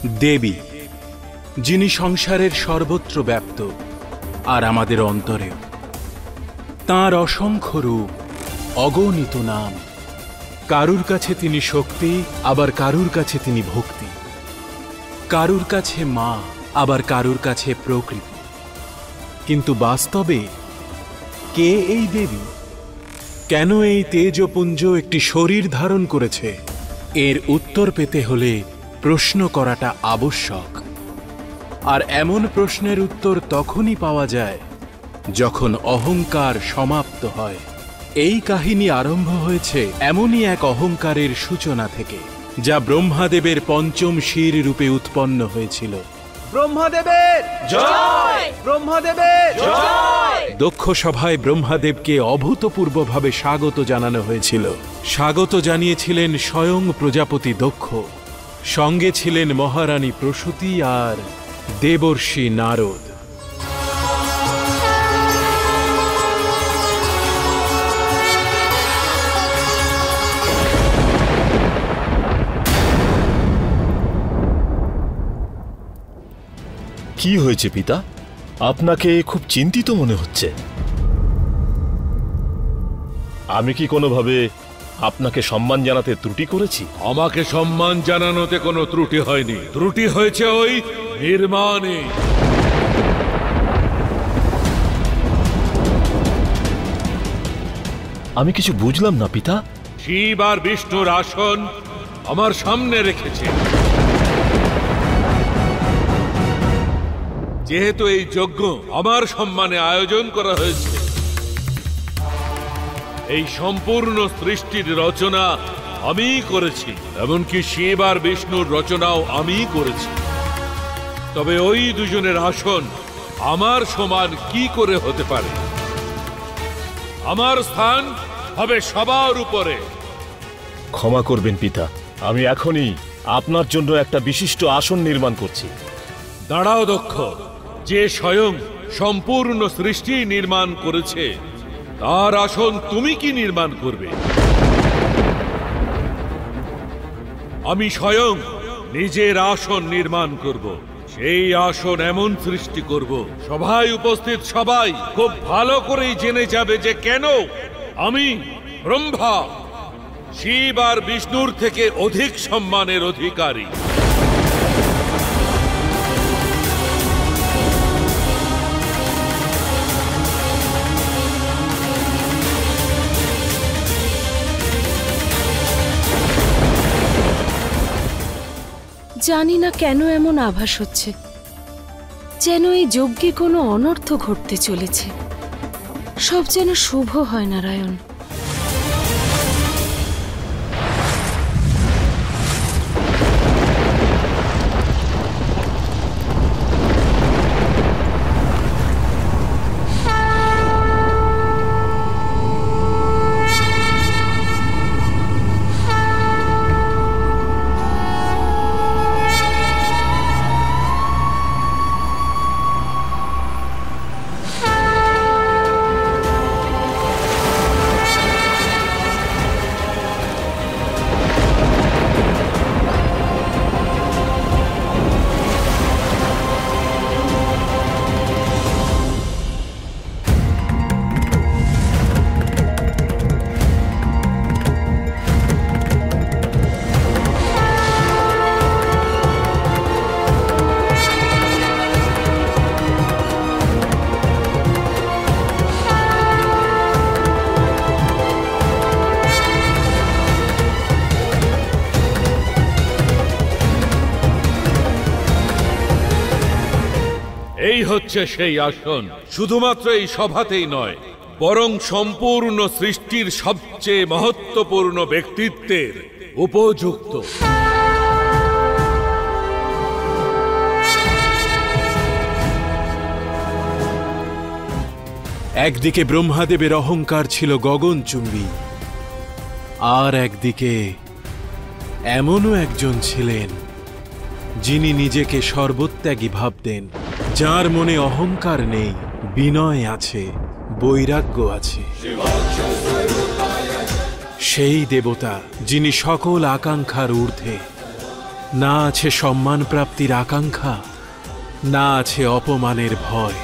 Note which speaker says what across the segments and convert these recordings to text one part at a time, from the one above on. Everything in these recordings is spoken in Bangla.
Speaker 1: দেবী, যিনি সংসারের সর্বত্র ব্যাপ্ত আর আমাদের অন্তরেও। তাঁর অসংখ্য রূপ, অগণিত নাম। কারুর কাছে তিনি শক্তি, আবার কারুর কাছে তিনি ভক্তি। কারুর কাছে মা, আবার কারুর কাছে প্রকৃতি। কিন্তু বাস্তবে কে এই দেবী? কেন এই তেজপুঞ্জ একটি শরীর ধারণ করেছে? এর উত্তর পেতে হলে প্রশ্ন করাটা আবশ্যক। আর এমন প্রশ্নের উত্তর তখনই পাওয়া যায় যখন অহংকার সমাপ্ত হয়। এই কাহিনী আরম্ভ হয়েছে এমনই এক অহংকারের সূচনা থেকে, যা ব্রহ্মাদেবের পঞ্চম শির রূপে উৎপন্ন হয়েছিল।
Speaker 2: ব্রহ্মাদেবের জয়! ব্রহ্মাদেবের জয়!
Speaker 1: দক্ষ সভায় ব্রহ্মাদেবকে অভূতপূর্বভাবে স্বাগত জানানো হয়েছিল। স্বাগত জানিয়েছিলেন স্বয়ং প্রজাপতি দক্ষ, সঙ্গে ছিলেন মহারানী প্রসূতি আর দেবর্ষি নারদ।
Speaker 3: কি হয়েছে পিতা? আপনাকে খুব চিন্তিত মনে হচ্ছে। আমি কি কোনোভাবে আপনাকে সম্মান জানাতে ত্রুটি করেছি?
Speaker 4: আমাকে সম্মান জানানোতে কোনো ত্রুটি হয়নি, ত্রুটি হয়েছে ওই নির্মাণে।
Speaker 3: আমি কিছু বুঝলাম না পিতা।
Speaker 4: শিব আর বিষ্ণুর আসন আমার সামনে রেখেছে। যেহেতু এই যজ্ঞ আমার সম্মানে আয়োজন করা হয়েছে, এই সম্পূর্ণ সৃষ্টির রচনা আমিই করেছি, এমনকি শিব আর বিষ্ণুর রচনাও আমিই করেছি। তবে ওই দুজনের আসন আমার সমান কি করে হতে পারে? আমার স্থান হবে সবার উপরে।
Speaker 3: ক্ষমা করবেন পিতা, আমি এখনই আপনার জন্য একটা বিশিষ্ট আসন নির্মাণ করছি।
Speaker 4: দাঁড়াও দক্ষ, যে স্বয়ং সম্পূর্ণ সৃষ্টি নির্মাণ করেছে তার আসন তুমি কি নির্মাণ করবে? আমি স্বয়ং নিজের আসন নির্মাণ করব। সেই আসন এমন সৃষ্টি করব, সভায় উপস্থিত সবাই খুব ভালো করেই জেনে যাবে যে কেন আমি ব্রহ্মা শিব আর বিষ্ণুর থেকে অধিক সম্মানের অধিকারী।
Speaker 5: জানি না কেন এমন আভাস হচ্ছে, যেন এই যজ্ঞে কোনো অনর্থ ঘটতে চলেছে। সব যেন শুভ হয় নারায়ণ।
Speaker 4: এই হচ্ছে সেই আসন। শুধুমাত্র এই সভাতেই নয়, বরং সম্পূর্ণ সৃষ্টির সবচেয়ে মহত্বপূর্ণ ব্যক্তিত্বের উপযুক্ত।
Speaker 1: একদিকে ব্রহ্মাদেবের অহংকার ছিল গগনচুম্বী, আর একদিকে এমনও একজন ছিলেন যিনি নিজেকে সর্বত্যাগী ভাবতেন, যার মনে অহংকার নেই, বিনয় আছে, বৈরাগ্য আছে। সেই দেবতা যিনি সকল আকাঙ্ক্ষার ঊর্ধ্বে, না আছে সম্মান প্রাপ্তির আকাঙ্ক্ষা, না আছে অপমানের ভয়।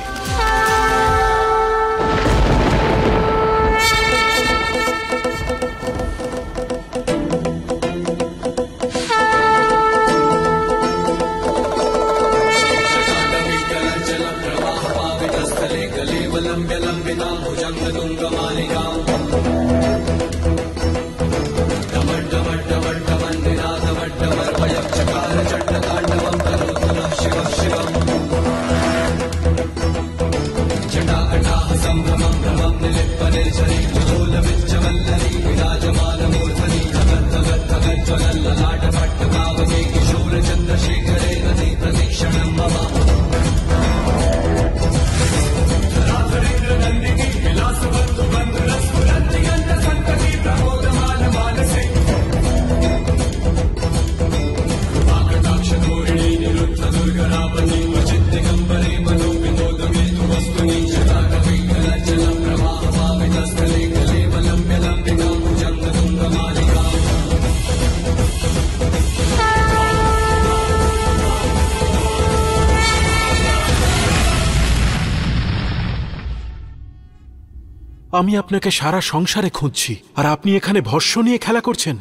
Speaker 1: আমি আপনাকে সারা সংসারে খুঁজছি, আর আপনি এখানে ভস্য নিয়ে খেলা করছেন।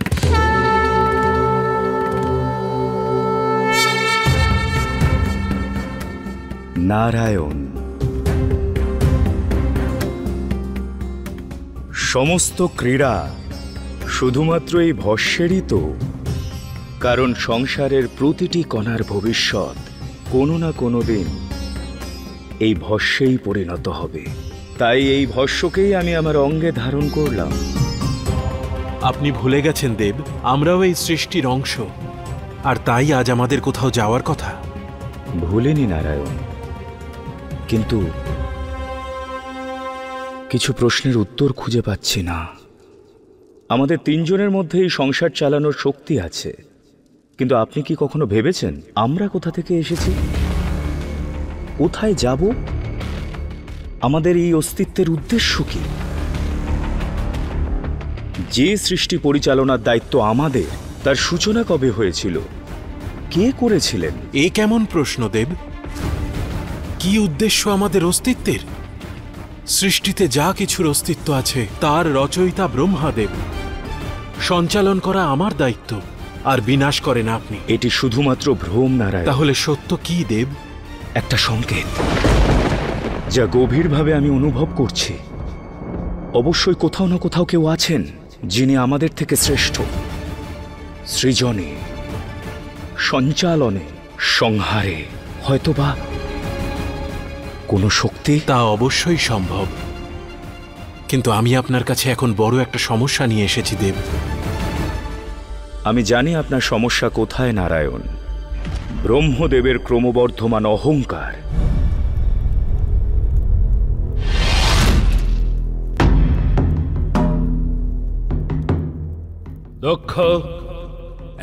Speaker 6: নারায়ণ, সমস্ত ক্রীড়া শুধুমাত্র এই ভস্যেরই তো? কারণ সংসারের প্রতিটি কণার ভবিষ্যৎ কোনো না কোনো দিন এই ভস্যেই পরিণত হবে। তাই এই ভস্যকেই আমি আমার অঙ্গে ধারণ করলাম।
Speaker 1: আপনি ভুলে গেছেন দেব, আমরাও এই সৃষ্টির অংশ, আর তাই আজ আমাদের কোথাও যাওয়ার কথা।
Speaker 6: ভুলিনি নারায়ণ, কিন্তু কিছু প্রশ্নের উত্তর খুঁজে পাচ্ছি না। আমাদের তিনজনের মধ্যে এই সংসার চালানোর শক্তি আছে, কিন্তু আপনি কি কখনো ভেবেছেন আমরা কোথা থেকে এসেছি, কোথায় যাব, আমাদের এই অস্তিত্বের উদ্দেশ্য কি? যে সৃষ্টি পরিচালনার দায়িত্ব আমাদের, তার সূচনা কবে হয়েছিল, কে করেছিলেন?
Speaker 1: এ কেমন প্রশ্ন দেব? কি উদ্দেশ্য আমাদের অস্তিত্বের? সৃষ্টিতে যা কিছুর অস্তিত্ব আছে তার রচয়িতা ব্রহ্মাদেব। সঞ্চালন করা আমার দায়িত্ব, আর বিনাশ করেন আপনি।
Speaker 6: এটি শুধুমাত্র ভ্রম নারায়ণ।
Speaker 1: তাহলে সত্য কি দেব?
Speaker 6: একটা সংকেত যা গভীরভাবে আমি অনুভব করছি। অবশ্যই কোথাও না কোথাও কেউ আছেন যিনি আমাদের থেকে শ্রেষ্ঠ, সৃজনে, সঞ্চালনে, সংহারে, হয়তোবা কোনো শক্তি।
Speaker 1: তা অবশ্যই সম্ভব, কিন্তু আমি আপনার কাছে এখন বড় একটা সমস্যা নিয়ে এসেছি দেব।
Speaker 6: আমি জানি আপনার সমস্যা কোথায় নারায়ণ। ব্রহ্মদেবের ক্রমবর্ধমান অহংকার।
Speaker 4: দক্ষ,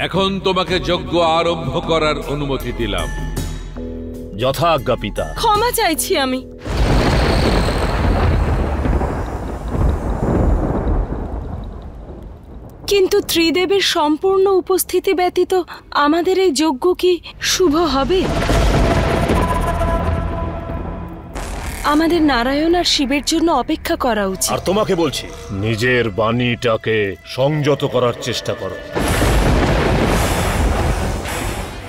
Speaker 4: এখন তোমাকে যজ্ঞ আরম্ভ করার অনুমতি দিলাম।
Speaker 3: যথা আজ্ঞা পিতা।
Speaker 5: ক্ষমা চাইছি আমি। কিন্তু ত্রিদেবের সম্পূর্ণ উপস্থিতি ব্যতীত আমাদের এই যজ্ঞ কি শুভ হবে? আমাদের নারায়ণ আর শিবের জন্য অপেক্ষা করা উচিত।
Speaker 3: আর তোমাকে বলছি, নিজের বাণীটাকে সংযত করার চেষ্টা করো।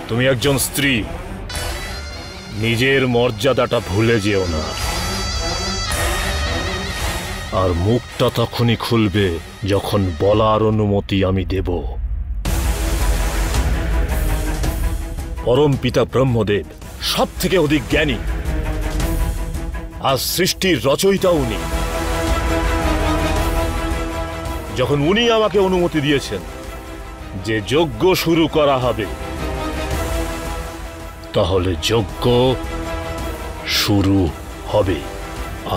Speaker 3: তুমি একজন স্ত্রী, নিজের মর্যাদাটা ভুলে যেও না। আর মুখটা তখনই খুলবে যখন বলার অনুমতি আমি দেব। পরম পিতা ব্রহ্মদেব সব থেকে অধিক জ্ঞানী, আর সৃষ্টির রচয়িতা উনি। যখন উনি আমাকে অনুমতি দিয়েছেন যে যজ্ঞ শুরু করা হবে, তাহলে যজ্ঞ শুরু হবে,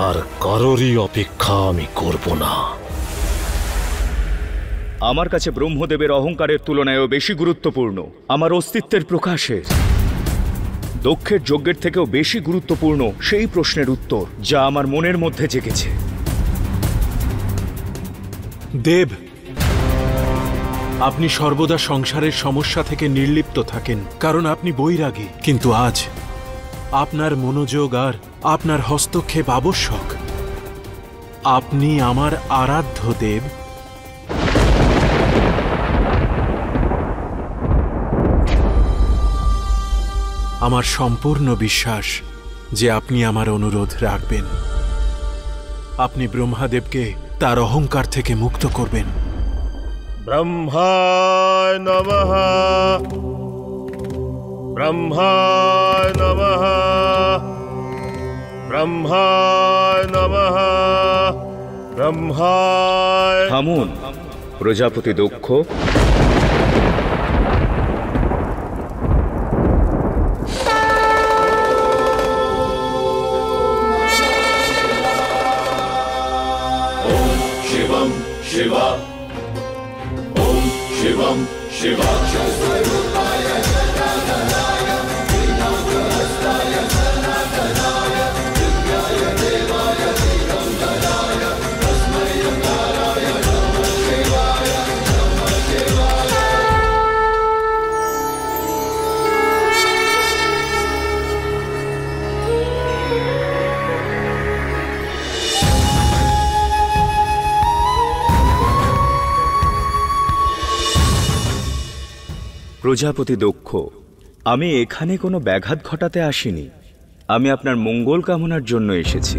Speaker 3: আর কারোরই অপেক্ষা আমি করব না।
Speaker 6: আমার কাছে ব্রহ্মদেবের অহংকারের তুলনায়ও বেশি গুরুত্বপূর্ণ আমার অস্তিত্বের প্রকাশে। দক্ষের যজ্ঞের থেকেও বেশি গুরুত্বপূর্ণ সেই প্রশ্নের উত্তর যা আমার মনের মধ্যে জেগেছে।
Speaker 1: দেব, আপনি সর্বদা সংসারের সমস্যা থেকে নির্লিপ্ত থাকেন, কারণ আপনি বৈরাগী। কিন্তু আজ আপনার মনোযোগ আর আপনার হস্তক্ষেপ আবশ্যক। আপনি আমার আরাধ্য দেব। আমার সম্পূর্ণ বিশ্বাস যে আপনি আমার অনুরোধ রাখবেন। আপনি ব্রহ্মাদেবকে তার অহংকার থেকে মুক্ত করবেন।
Speaker 3: ব্রহ্মায় নমঃ, ব্রহ্মায় নমঃ, ব্রহ্মায় নমঃ, ব্রহ্মায়।
Speaker 6: থামুন প্রজাপতি দক্ষ।
Speaker 7: शिवं शिवा ॐ शिवं शिवा
Speaker 6: প্রজাপতি দক্ষ, আমি এখানে কোনো ব্যাঘাত ঘটাতে আসিনি। আমি আপনার মঙ্গল কামনার জন্য এসেছি।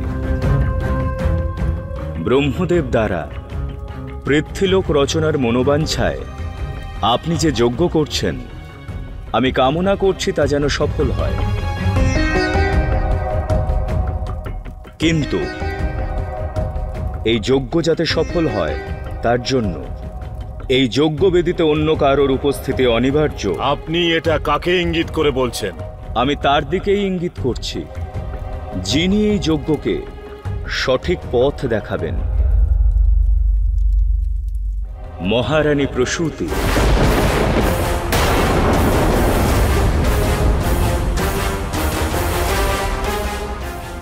Speaker 6: ব্রহ্মদেব দ্বারা পৃথ্বীলোক রচনার মনোবাঞ্ছায় আপনি যে যজ্ঞ করছেন, আমি কামনা করছি তা যেন সফল হয়। কিন্তু এই যজ্ঞ যাতে সফল হয় তার জন্য এই যজ্ঞবেদিতে অন্য কারোর উপস্থিতি অনিবার্য।
Speaker 3: আপনি এটা কাকে ইঙ্গিত করে বলছেন?
Speaker 6: আমি তার দিকেই ইঙ্গিত করছি, যিনি এই যজ্ঞকে সঠিক পথ দেখাবেন। মহারানী প্রসূতি।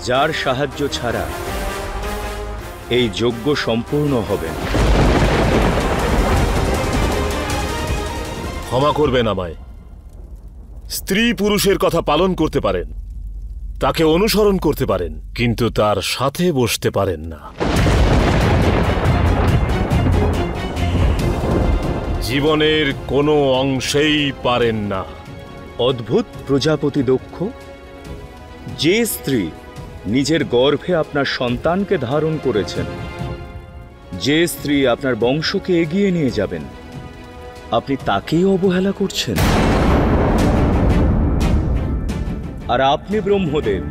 Speaker 6: যার সাহায্য ছাড়া এই যজ্ঞ সম্পূর্ণ হবে না।
Speaker 3: ক্ষমা করবেন আমায়। স্ত্রী পুরুষের কথা পালন করতে পারেন, তাকে অনুসরণ করতে পারেন, কিন্তু তার সাথে বসতে পারেন না। জীবনের কোনো অংশেই পারেন না।
Speaker 6: অদ্ভুত প্রজাপতি দক্ষ, যে স্ত্রী নিজের গর্ভে আপনার সন্তানকে ধারণ করেছেন, যে স্ত্রী আপনার বংশকে এগিয়ে নিয়ে যাবেন, আপনি তাকেই অবহেলা করছেন। আর আপনি ব্রহ্মদেব,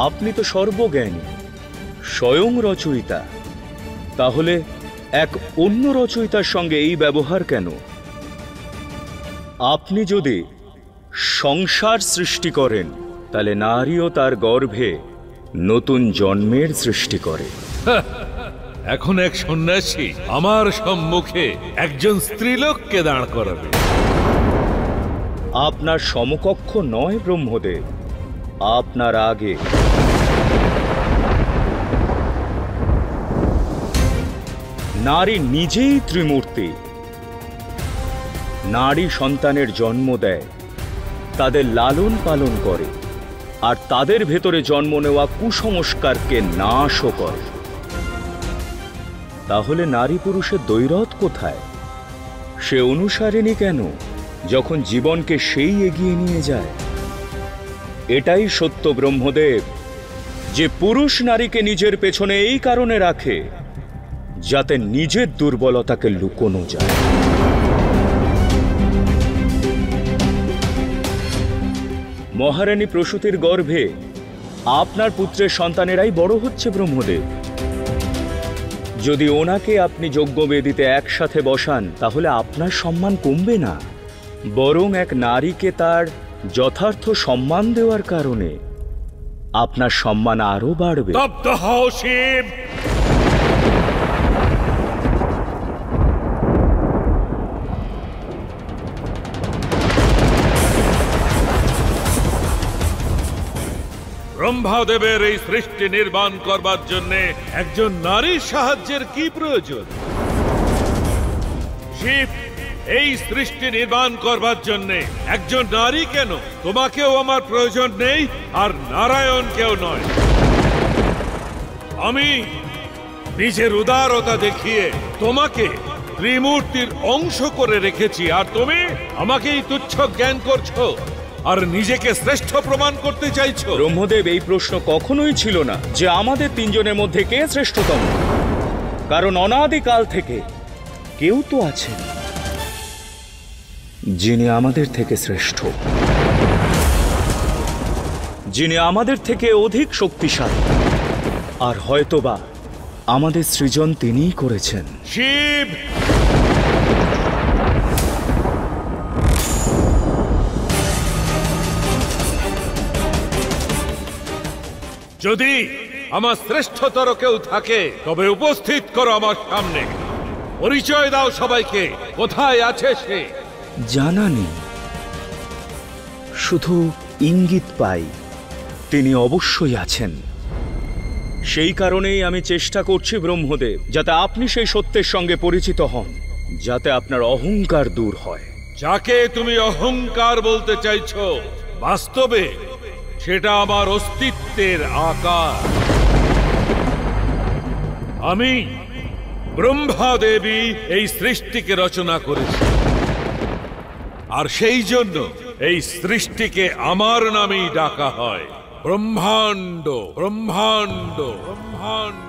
Speaker 6: আপনি তো সর্বজ্ঞানী, স্বয়ং রচয়িতা। তাহলে এক অন্য রচয়িতার সঙ্গে এই ব্যবহার কেন? আপনি যদি সংসার সৃষ্টি করেন, তাহলে নারীও তার গর্ভে নতুন জন্মের সৃষ্টি করে।
Speaker 4: এখন এক সন্ন্যাসী আমার সম্মুখে একজন স্ত্রীলোককে দাঁড় করাবে।
Speaker 6: আপনার সমকক্ষ নয় ব্রহ্মদেব, আপনার আগে। নারী নিজেই ত্রিমূর্তি। নারী সন্তানের জন্ম দেয়, তাদের লালন পালন করে, আর তাদের ভেতরে জন্ম নেওয়া কুসংস্কারকে নাশও করে। তাহলে নারী পুরুষের দ্বৈরথ কোথায়? সে অনুসারিণী কেন, যখন জীবনকে সেই এগিয়ে নিয়ে যায়? এটাই সত্য ব্রহ্মদেব, যে পুরুষ নারীকে নিজের পেছনে এই কারণে রাখে যাতে নিজের দুর্বলতাকে লুকোনো যায়। মহারানী প্রসূতির গর্ভে আপনার পুত্রের সন্তানেরাই বড় হচ্ছে ব্রহ্মদেব। যদি ওনাকে আপনি যজ্ঞবেদিতে একসাথে বসান, তাহলে আপনার সম্মান কমবে না, বরং এক নারীকে তার যথার্থ সম্মান দেওয়ার কারণে আপনার সম্মান আরো বাড়বে।
Speaker 4: স্তব্ধ হও শিব! ব্রহ্মাদেবের এই সৃষ্টি নির্মাণ করবার জন্য একজন নারীর সাহায্যের কি প্রয়োজন? শিব, এই সৃষ্টি নির্মাণ করবার জন্যে একজন নারী কেন? তোমাকেও আমার প্রয়োজন নেই, আর নারায়ণকেও নয়। আমি নিজের উদারতা দেখিয়ে তোমাকে ত্রিমূর্তির অংশ করে রেখেছি, আর তুমি আমাকেই তুচ্ছ জ্ঞান করছো আর নিজেকে শ্রেষ্ঠ প্রমাণ করতে চাইছো।
Speaker 6: ব্রহ্মদেব, এই প্রশ্ন কখনোই ছিল না যে আমাদের তিনজনের মধ্যে কে শ্রেষ্ঠতম, কারণ অনাদিকাল থেকে কেউ তো আছেন যিনি আমাদের থেকে শ্রেষ্ঠ, যিনি আমাদের থেকে অধিক শক্তিশালী, আর হয়তোবা আমাদের সৃজন তিনিই করেছেন।
Speaker 4: শিব, যদি আমার শ্রেষ্ঠতর কেউ থাকে তবে উপস্থিত করো আমার সামনে। পরিচয় দাও সবাইকে, কোথায় আছে সে?
Speaker 6: জানা নেই, শুধু ইঙ্গিত পাই তিনি অবশ্যই আছেন। সেই কারণেই আমি চেষ্টা করছি ব্রহ্মদেব, যাতে আপনি সেই সত্যের সঙ্গে পরিচিত হন, যাতে আপনার অহংকার দূর হয়।
Speaker 4: যাকে তুমি অহংকার বলতে চাইছো, বাস্তবে সেটা আমার অস্তিত্বের আকার। আমি ব্রহ্মা দেবী এই সৃষ্টিকে রচনা করেছি, আর সেই জন্য এই সৃষ্টিকে আমার নামেই ডাকা হয় ব্রহ্মাণ্ড, ব্রহ্মাণ্ড, ব্রহ্মাণ্ড।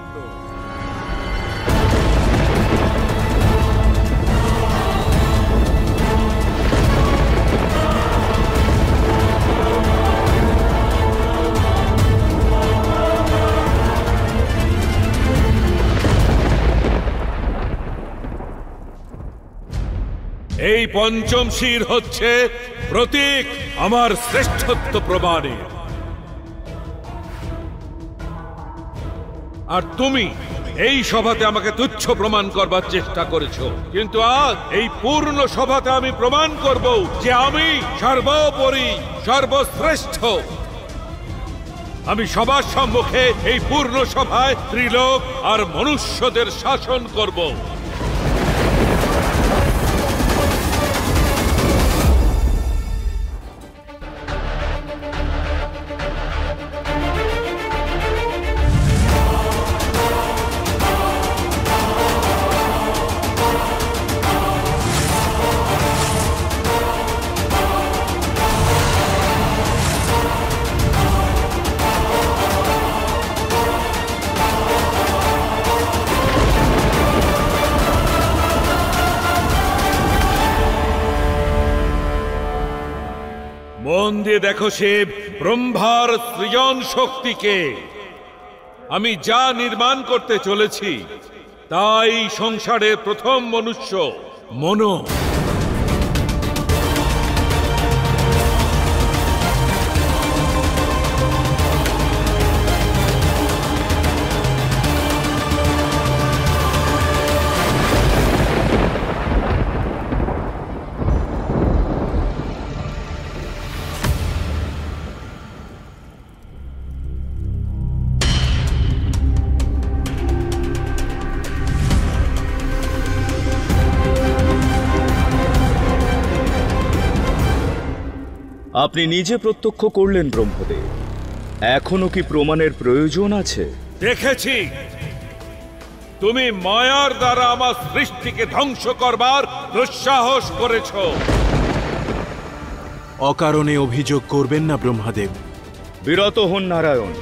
Speaker 4: এই পঞ্চম শির হচ্ছে প্রতীক আমার শ্রেষ্ঠত্ব প্রমাণের। আর তুমি এই সভাতে আমাকে তুচ্ছ প্রমাণ করবার চেষ্টা করেছো, কিন্তু আজ এই পূর্ণ সভাতে আমি প্রমাণ করব যে আমি সর্বোপরি, সর্বশ্রেষ্ঠ। আমি সবার সম্মুখে এই পূর্ণ সভায় ত্রিলোক আর মনুষ্যদের শাসন করব। মন দিয়ে দেখো শিব, ব্রহ্মার সৃজন শক্তিকে আমি যা নির্মাণ করতে চলেছি তাই সংসারের প্রথম মনুষ্য মনো।
Speaker 6: আপনি নিজে প্রত্যক্ষ করলেন ব্রহ্মদেব, এখনো কি প্রমাণের প্রয়োজন আছে?
Speaker 4: দেখেছি তুমি মায়ার দ্বারা আমার সৃষ্টিকে ধ্বংস করবার দুঃসাহস করেছ।
Speaker 1: অকারণে অভিযোগ করবেন না ব্রহ্মাদেব।
Speaker 6: বিরত হন নারায়ণ,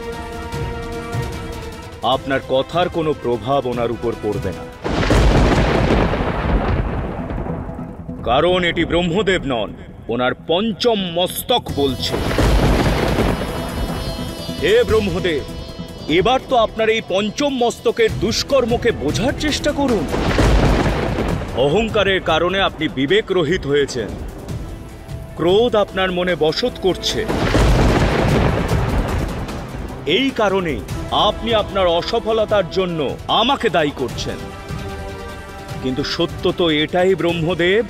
Speaker 6: আপনার কথার কোনো প্রভাব ওনার উপর পড়বে না, কারণ এটি ব্রহ্মদেব নন, ওনার পঞ্চম মস্তক বলছে। হে ব্রহ্মদেব, এবার তো আপনার এই পঞ্চম মস্তকের দুষ্কর্মকে বোঝার চেষ্টা করুন। অহংকারের কারণে আপনি বিবেক রহিত হয়েছেন, ক্রোধ আপনার মনে বসত করছে। এই কারণে আপনি আপনার অসফলতার জন্য আমাকে দায়ী করছেন, কিন্তু সত্য তো এটাই ব্রহ্মদেব,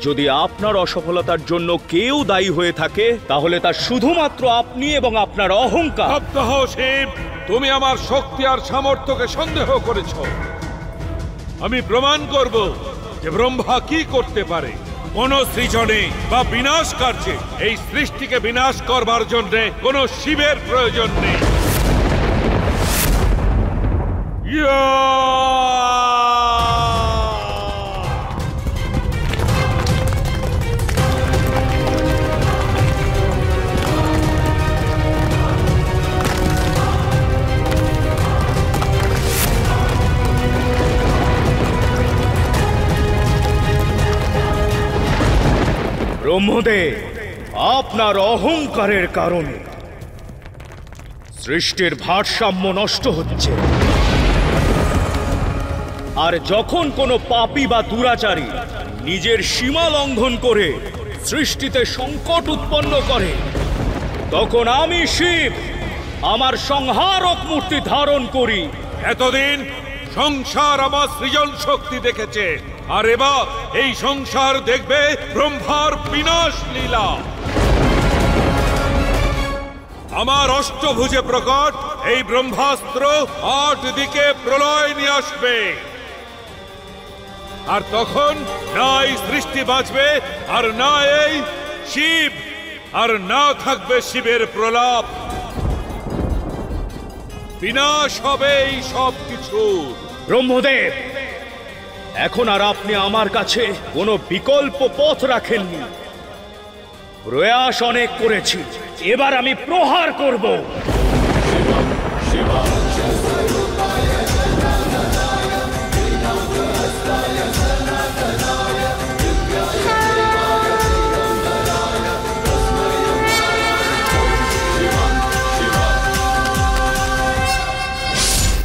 Speaker 6: যদি আপনার অসফলতার জন্য কেউ দায়ী হয়ে থাকে তাহলে তা শুধুমাত্র আপনি এবং আপনার অহংকার।
Speaker 4: শব্দ হও শিব, তুমি আমার শক্তি আর সামর্থ্যকে সন্দেহ করেছ। আমি প্রমাণ করব যে ব্রহ্মা কি করতে পারে। কোন সৃজনে বা বিনাশ কার্যে এই সৃষ্টিকে বিনাশ করবার জন্য কোন শিবের প্রয়োজন নেই।
Speaker 6: ব্রহ্মদেব, আপনার অহংকারের কারণে সৃষ্টির ভারসাম্য নষ্ট হচ্ছে। আর যখন কোনো পাপী বা দুরাচারী নিজের সীমা লঙ্ঘন করে সৃষ্টিতে সংকট উৎপন্ন করে, তখন আমি শিব আমার সংহারক মূর্তি ধারণ করি।
Speaker 4: এতদিন সংসার আমার সৃজন শক্তি দেখেছে, আর এবার এই সংসার দেখবে ব্রহ্মার বিনাশ লীলা। আমার অষ্টভুজে প্রকট এই ব্রহ্মাস্ত্র 8 দিকে প্রলয় নিয়ে আসবে, আর তখন না এই সৃষ্টি বাঁচবে, আর না এই শিব, আর না থাকবে শিবের প্রলাপ। বিনাশ হবে এই সব কিছু।
Speaker 6: ব্রহ্মদেব, এখন আর আপনি আমার কাছে কোনো বিকল্প পথ রাখেননি। প্রয়াস অনেক করেছি, এবার আমি প্রহার করব।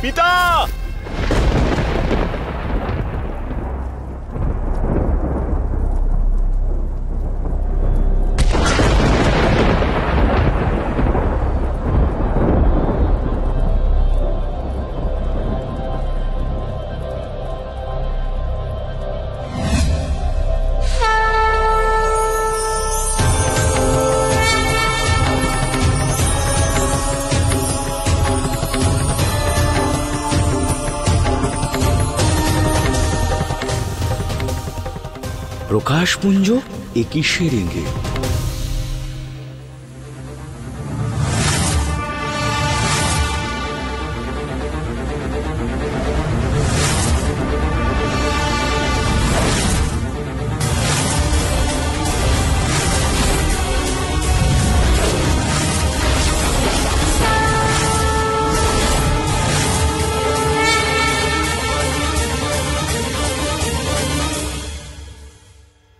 Speaker 3: পিতা!
Speaker 6: প্রকাশপুঞ্জ এ কিসের ইঙ্গিত?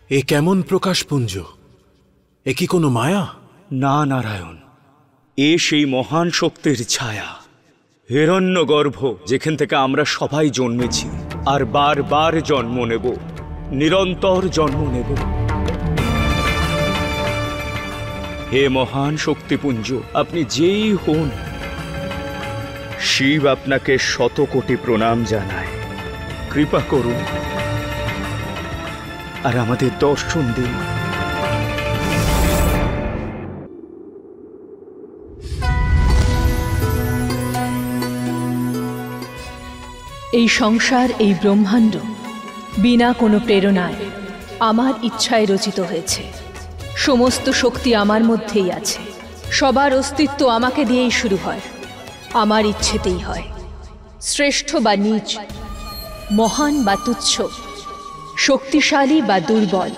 Speaker 1: এ কেমন প্রকাশপুঞ্জ? এ কি কোনো মায়া?
Speaker 6: না নারায়ণ, এ সেই মহান শক্তির ছায়া, হিরণ্যগর্ভ, যেখান থেকে আমরা সবাই জন্মেছি আর বারবার জন্ম নেব, নিরন্তর জন্ম নেব। হে মহান শক্তিপুঞ্জ, আপনি যেই হন, শিব আপনাকে 100 কোটি প্রণাম জানায়। কৃপা করুন আর আমাদের দর্শন দিন।
Speaker 5: এই সংসার, এই ব্রহ্মাণ্ড বিনা কোনো প্রেরণায় আমার ইচ্ছায় রচিত হয়েছে। সমস্ত শক্তি আমার মধ্যেই আছে। সবার অস্তিত্ব আমাকে দিয়েই শুরু হয়, আমার ইচ্ছেতেই হয়। শ্রেষ্ঠ বা নীচ, মহান বা তুচ্ছ, শক্তিশালী বা দুর্বল,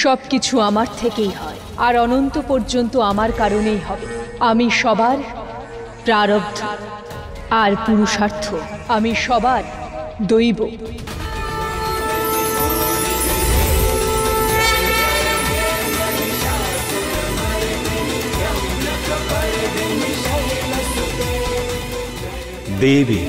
Speaker 5: সব কিছু আমার থেকেই হয়, আর অনন্ত পর্যন্ত আমার কারণেই হবে। আমি সবার প্রারব্ধ আর পুরুষার্থ, আমি সবার দৈব।
Speaker 6: দেবী